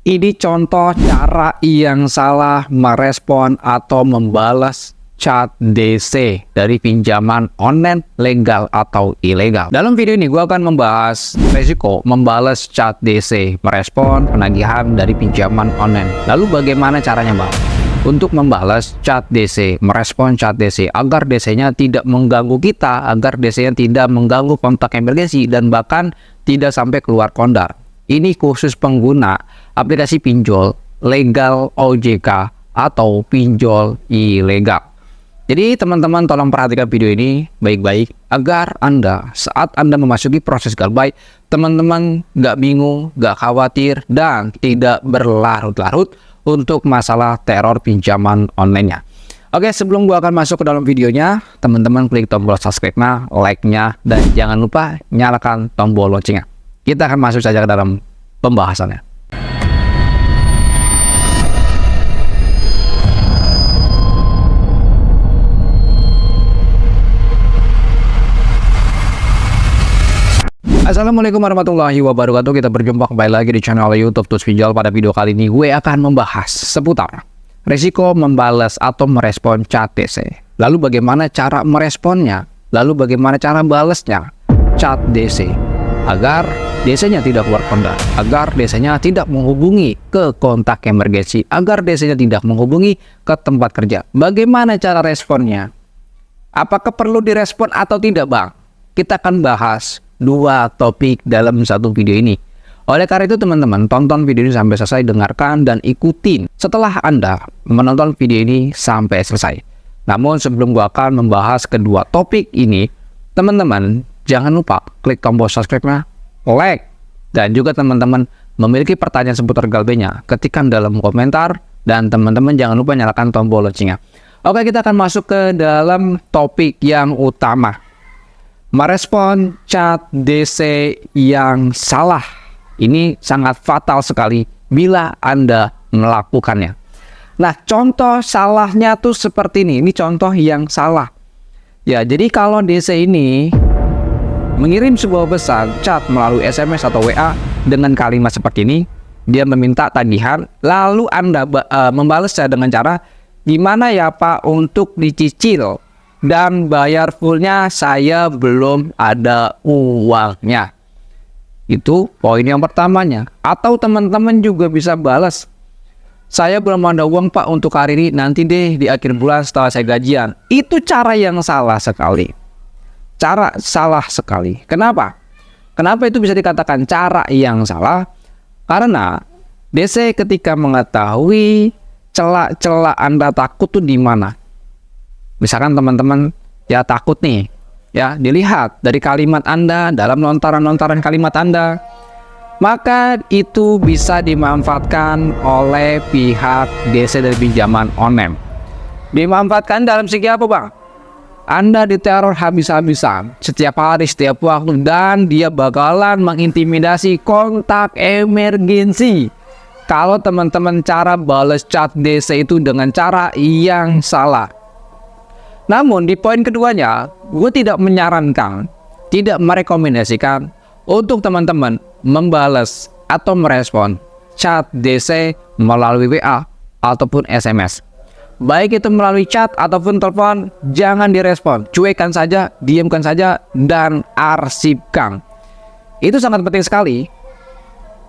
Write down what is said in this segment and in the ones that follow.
Ini contoh cara yang salah merespon atau membalas chat DC dari pinjaman online legal atau ilegal. Dalam video ini gue akan membahas resiko membalas chat DC merespon penagihan dari pinjaman online. Lalu bagaimana caranya bang? Untuk membalas chat DC, merespon chat DC agar DC-nya tidak mengganggu kita, agar DC-nya tidak mengganggu kontak emergensi dan bahkan tidak sampai keluar kondar. Ini khusus pengguna aplikasi pinjol legal OJK atau pinjol ilegal. Jadi teman-teman tolong perhatikan video ini baik-baik agar saat Anda memasuki proses galbay, teman-teman nggak bingung, nggak khawatir, dan tidak berlarut-larut untuk masalah teror pinjaman online-nya. Oke, sebelum gua akan masuk ke dalam videonya, teman-teman klik tombol subscribe-nya, like-nya, dan jangan lupa nyalakan tombol loncengnya. Kita akan masuk saja ke dalam pembahasannya. Assalamualaikum warahmatullahi wabarakatuh. Kita berjumpa kembali lagi di channel YouTube Tools Pinjol. Pada video kali ini gue akan membahas seputar risiko membalas atau merespon chat DC. Lalu bagaimana cara meresponnya? Lalu bagaimana cara balasnya chat DC agar DC-nya tidak keluar kondar, agar DC-nya tidak menghubungi ke kontak emergensi, agar DC-nya tidak menghubungi ke tempat kerja. Bagaimana cara responnya? Apakah perlu direspon atau tidak bang? Kita akan bahas dua topik dalam satu video ini. Oleh karena itu teman-teman, tonton video ini sampai selesai, dengarkan dan ikutin setelah Anda menonton video ini sampai selesai. Namun sebelum gua akan membahas kedua topik ini, teman-teman jangan lupa klik tombol subscribe-nya, like, dan juga teman-teman memiliki pertanyaan seputar galbay-nya, ketikkan dalam komentar, dan teman-teman jangan lupa nyalakan tombol loncengnya. Oke, kita akan masuk ke dalam topik yang utama. Merespon chat DC yang salah. Ini sangat fatal sekali bila Anda melakukannya. Nah, contoh salahnya tuh seperti ini. Ini contoh yang salah. Ya, jadi kalau DC ini mengirim sebuah pesan chat melalui SMS atau WA dengan kalimat seperti ini, dia meminta tagihan, lalu Anda membalasnya dengan cara, gimana ya Pak untuk dicicil? Dan bayar fullnya saya belum ada uangnya. Itu poin yang pertamanya. Atau teman-teman juga bisa balas, saya belum ada uang Pak untuk hari ini, nanti deh di akhir bulan setelah saya gajian. Itu cara yang salah sekali. Cara salah sekali. Kenapa? Kenapa itu bisa dikatakan cara yang salah? Karena DC ketika mengetahui celah-celah Anda takut tuh di mana. Misalkan teman-teman ya takut nih, ya dilihat dari kalimat Anda, dalam lontaran-lontaran kalimat Anda, maka itu bisa dimanfaatkan oleh pihak DC dari pinjaman online. Dimanfaatkan dalam segi apa bang? Anda diteror habis-habisan setiap hari, setiap waktu, dan dia bakalan mengintimidasi kontak emergensi. Kalau teman-teman cara balas chat DC itu dengan cara yang salah. Namun di poin keduanya, gue tidak menyarankan, tidak merekomendasikan untuk teman-teman membalas atau merespon chat DC melalui WA ataupun SMS. Baik itu melalui chat ataupun telepon, jangan direspon, cuekkan saja, diamkan saja, dan arsipkan. Itu sangat penting sekali.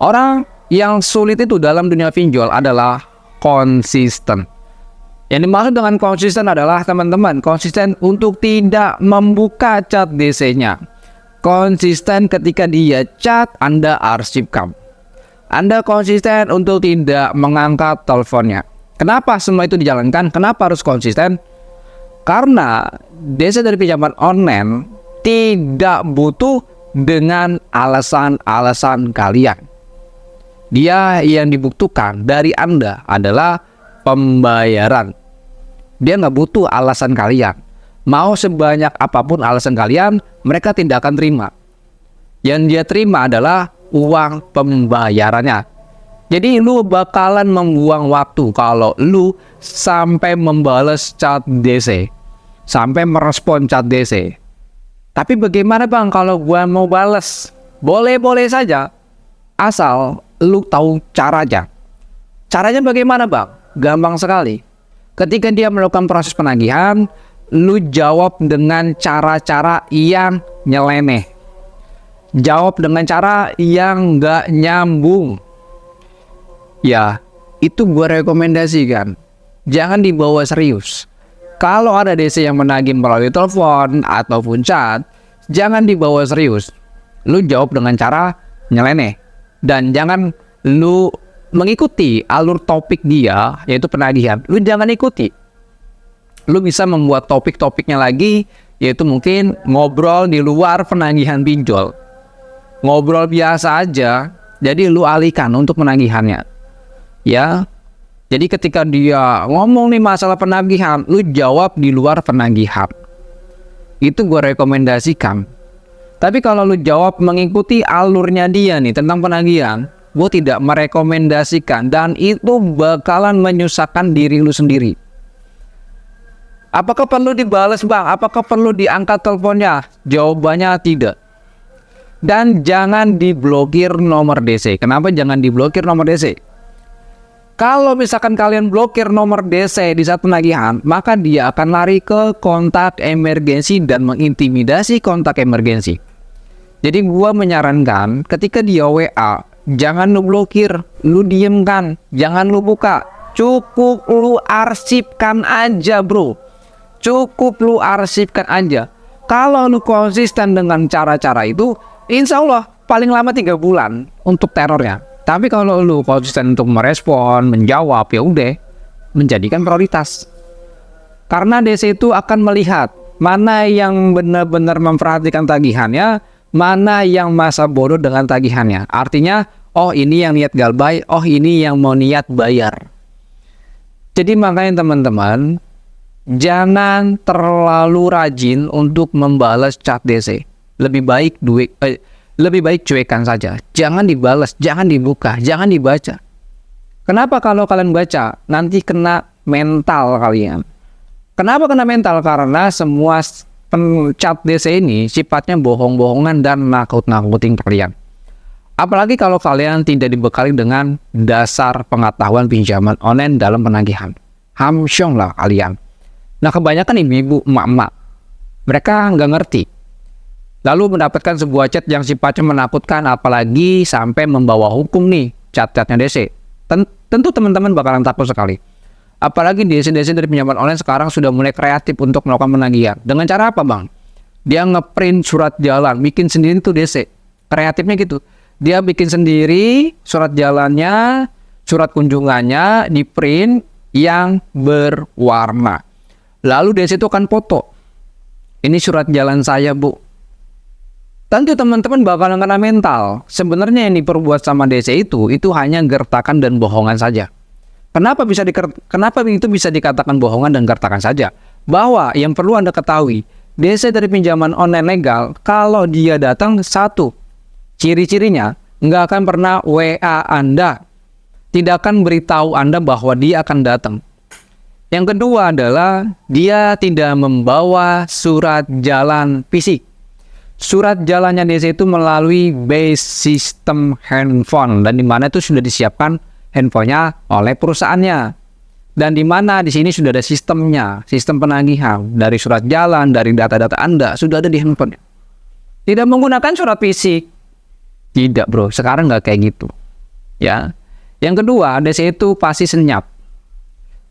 Orang yang sulit itu dalam dunia pinjol adalah konsisten. Yang dimaksud dengan konsisten adalah teman-teman konsisten untuk tidak membuka chat DC-nya. Konsisten ketika dia chat, Anda arsipkan. Anda konsisten untuk tidak mengangkat teleponnya. Kenapa semua itu dijalankan? Kenapa harus konsisten? Karena DC dari pinjaman online tidak butuh dengan alasan-alasan kalian. Dia yang dibutuhkan dari Anda adalah pembayaran. Dia nggak butuh alasan kalian. Mau sebanyak apapun alasan kalian, mereka tidak akan terima. Yang dia terima adalah uang pembayarannya. Jadi lu bakalan membuang waktu kalau lu sampai membalas chat DC, sampai merespon chat DC. Tapi bagaimana bang kalau gua mau balas? Boleh-boleh saja, asal lu tahu caranya. Caranya bagaimana bang? Gampang sekali. Ketika dia melakukan proses penagihan, lu jawab dengan cara-cara yang nyeleneh. Jawab dengan cara yang nggak nyambung. Ya, itu gue rekomendasikan. Jangan dibawa serius. Kalau ada DC yang menagih melalui telepon ataupun chat, jangan dibawa serius. Lu jawab dengan cara nyeleneh. Dan jangan lu mengikuti alur topik dia, yaitu penagihan. Lu jangan ikuti. Lu bisa membuat topik-topiknya lagi, yaitu mungkin ngobrol di luar penagihan pinjol. Ngobrol biasa aja, jadi lu alihkan untuk penagihannya. Ya, jadi ketika dia ngomong nih masalah penagihan, lu jawab di luar penagihan. Itu gue rekomendasikan. Tapi kalau lu jawab mengikuti alurnya dia nih tentang penagihan, gue tidak merekomendasikan, dan itu bakalan menyusahkan diri lu sendiri. Apakah perlu dibalas bang? Apakah perlu diangkat teleponnya? Jawabannya tidak. Dan jangan diblokir nomor DC. Kenapa jangan diblokir nomor DC? Kalau misalkan kalian blokir nomor DC di saat penagihan, maka dia akan lari ke kontak emergensi dan mengintimidasi kontak emergensi. Jadi gua menyarankan ketika dia WA, jangan lu blokir, lu diemkan, jangan lu buka. Cukup lu arsipkan aja bro. Cukup lu arsipkan aja. Kalau lu konsisten dengan cara-cara itu, insya Allah paling lama 3 bulan untuk terornya. Tapi kalau lu konsisten untuk merespon, menjawab, ya udah, menjadikan prioritas. Karena DC itu akan melihat mana yang benar-benar memperhatikan tagihannya, mana yang masa bodoh dengan tagihannya. Artinya, oh ini yang niat galbay, oh ini yang mau niat bayar. Jadi makanya teman-teman, jangan terlalu rajin untuk membalas chat DC. Lebih baik cuekan saja. Jangan dibalas, jangan dibuka, jangan dibaca. Kenapa kalau kalian baca nanti kena mental kalian? Kenapa kena mental? Karena semua chat DC ini sifatnya bohong-bohongan dan nakut-nakutin kalian. Apalagi kalau kalian tidak dibekali dengan dasar pengetahuan pinjaman online dalam penagihan. Hamsyong lah kalian. Nah kebanyakan ibu-ibu, emak-emak, mereka nggak ngerti. Lalu mendapatkan sebuah chat yang sifatnya menakutkan, apalagi sampai membawa hukum nih chat-chatnya DC. Tentu teman-teman bakalan takut sekali. Apalagi DC-DC dari pinjaman online sekarang sudah mulai kreatif untuk melakukan penagihan. Dengan cara apa bang? Dia ngeprint surat jalan, bikin sendiri tuh DC. Kreatifnya gitu. Dia bikin sendiri surat jalannya, surat kunjungannya, di print yang berwarna. Lalu DC itu akan foto. Ini surat jalan saya bu. Tentu teman-teman bakalan kena mental. Sebenarnya yang diperbuat sama DC itu hanya gertakan dan bohongan saja. Kenapa itu bisa dikatakan bohongan dan gertakan saja? Bahwa yang perlu Anda ketahui, DC dari pinjaman online legal, kalau dia datang satu, ciri-cirinya nggak akan pernah WA Anda, tidak akan beritahu Anda bahwa dia akan datang. Yang kedua adalah dia tidak membawa surat jalan fisik. Surat jalannya DC itu melalui base sistem handphone, dan di mana itu sudah disiapkan handphonenya oleh perusahaannya. Dan di mana di sini sudah ada sistemnya, sistem penagihan dari surat jalan, dari data-data Anda sudah ada di handphone. Tidak menggunakan surat fisik. Tidak bro, sekarang nggak kayak gitu. Ya. Yang kedua, DC itu pasti senyap.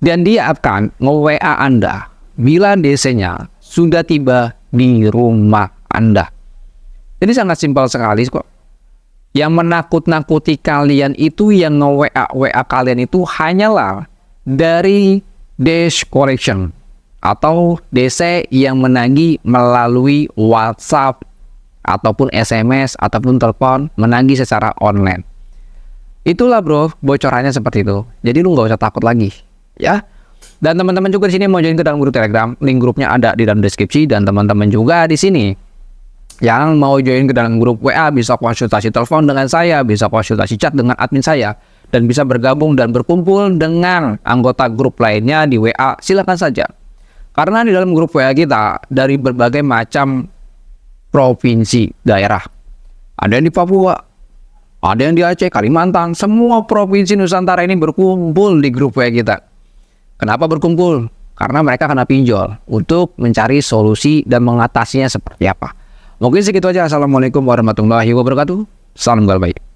Dan dia akan nge-WA Anda bila DC-nya sudah tiba di rumah Anda. Jadi sangat simpel sekali kok. Yang menakut-nakuti kalian itu, yang nge-WA kalian itu hanyalah dari Dash Collection atau DC yang menagih melalui WhatsApp ataupun SMS ataupun telepon, menagih secara online. Itulah bro, bocorannya seperti itu. Jadi lu nggak usah takut lagi, ya. Dan teman-teman juga di sini mau join ke dalam grup Telegram, link grupnya ada di dalam deskripsi. Dan teman-teman juga di sini yang mau join ke dalam grup WA bisa konsultasi telepon dengan saya, bisa konsultasi chat dengan admin saya, dan bisa bergabung dan berkumpul dengan anggota grup lainnya di WA, silakan saja. Karena di dalam grup WA kita dari berbagai macam provinsi, daerah. Ada yang di Papua, ada yang di Aceh, Kalimantan, semua provinsi Nusantara ini berkumpul di grup WA kita. Kenapa berkumpul? Karena mereka kena pinjol untuk mencari solusi dan mengatasinya seperti apa. Mungkin segitu aja. Assalamualaikum warahmatullahi wabarakatuh. Salam galbay.